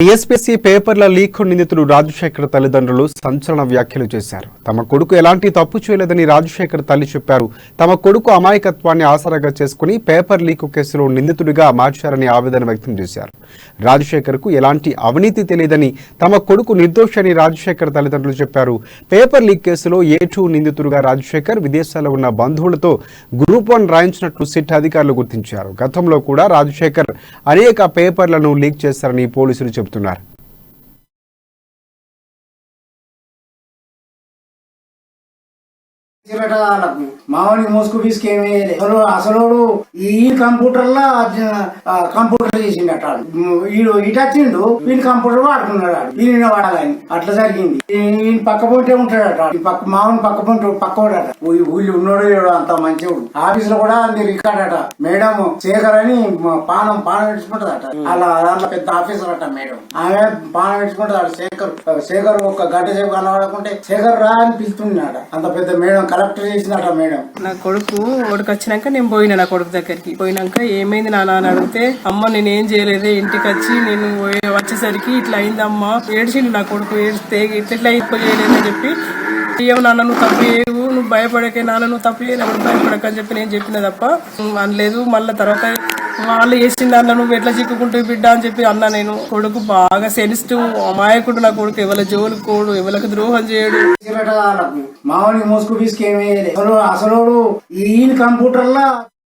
TSPSC పేపర్ల leak నిందితుడు రాజశేఖర్ తల్లిదండ్రులు సంచలన వ్యాఖ్యలు చేశారు. తమ కొడుకు ఎలాంటి తప్పు చేయలేదని రాజశేఖర్ తల్లి చెప్పారు. తమ కొడుకు అమాయకత్వాన్ని ఆసరాగా చేసుకుని పేపర్ లీక్ కేసులో నిందితుడిగా మార్చారని ఆవేదన వ్యక్తం చేశారు. రాజశేఖర్ కు ఎలాంటి అవినీతి తెలియదని, తమ కొడుకు నిర్దోషి అని రాజశేఖర్ తల్లిదండ్రులు చెప్పారు. పేపర్ లీక్ కేసులో A2 నిందితుడుగా రాజశేఖర్ విదేశాల్లో ఉన్న బంధువులతో గ్రూప్ 1 రాయించినట్లు సిట్ అధికారులు గుర్తించారు. గతంలో కూడా రాజశేఖర్ అనేక పేపర్లను లీక్ చేశారని పోలీసులు చెబుతున్నారు. మామూలు మోసుకు తీసుకేమీ అసలు ఈ కంప్యూటర్ కంప్యూటర్ చేసిండట. వీడు ఇటు వచ్చిండు, వీని కంప్యూటర్ వాడుకున్నాడు, వీని వాడాలని అట్లా జరిగింది. ఈయన పక్క పొంటే ఉంటాడట, మామూలు పక్క పొంటే పక్కోడట. ఊళ్ళు ఉన్నాడు అంత మంచివాడు. ఆఫీస్ లో కూడా రికార్డ్ అట. మేడం శేఖర్ అని పానం పెట్టుకుంటదట. అలా దాంట్లో పెద్ద ఆఫీసర్ అట మేడం. ఆమె పానం పెట్టుకుంటది. శేఖర్ ఒక గంట సేపు కనబడకుంటే శేఖర్ రా అని పిలుస్తున్నాడ. అంత పెద్ద మేడం కలెక్టర్ చేసినట మేడం. నా కొడుకు వచ్చినాక నేను పోయినా నా కొడుకు దగ్గరికి. పోయినాక ఏమైంది నాన్న అని అడిగితే, అమ్మ నేనేం చేయలేదే, ఇంటికి వచ్చి నేను వచ్చేసరికి ఇట్లా అయిందమ్మా. ఏడ్చిండు నా కొడుకు. ఏడిస్తే ఇట్లా చేయలేదని చెప్పి, ఏమో నాన్న నువ్వు తప్పు చేయవు, నువ్వు భయపడకే నాన్న, నువ్వు తప్పు చేయలేవు, భయపడక అని చెప్పి నేను చెప్పిన తప్ప అనలేదు. మళ్ళీ తర్వాత వాళ్ళు చేసింది అన్న, నువ్వు ఎట్లా చిక్కుకుంటూ బిడ్డ అని చెప్పి అన్నా. నేను కొడుకు బాగా సెన్సిటివ్, అమాయకుడు నా కొడుకు. ఎవరి జోలు కోడు, ఎవరికి ద్రోహం చేయడు. మామూలు మోసుకు తీసుకేమీ అసలు ఈయన కంప్యూటర్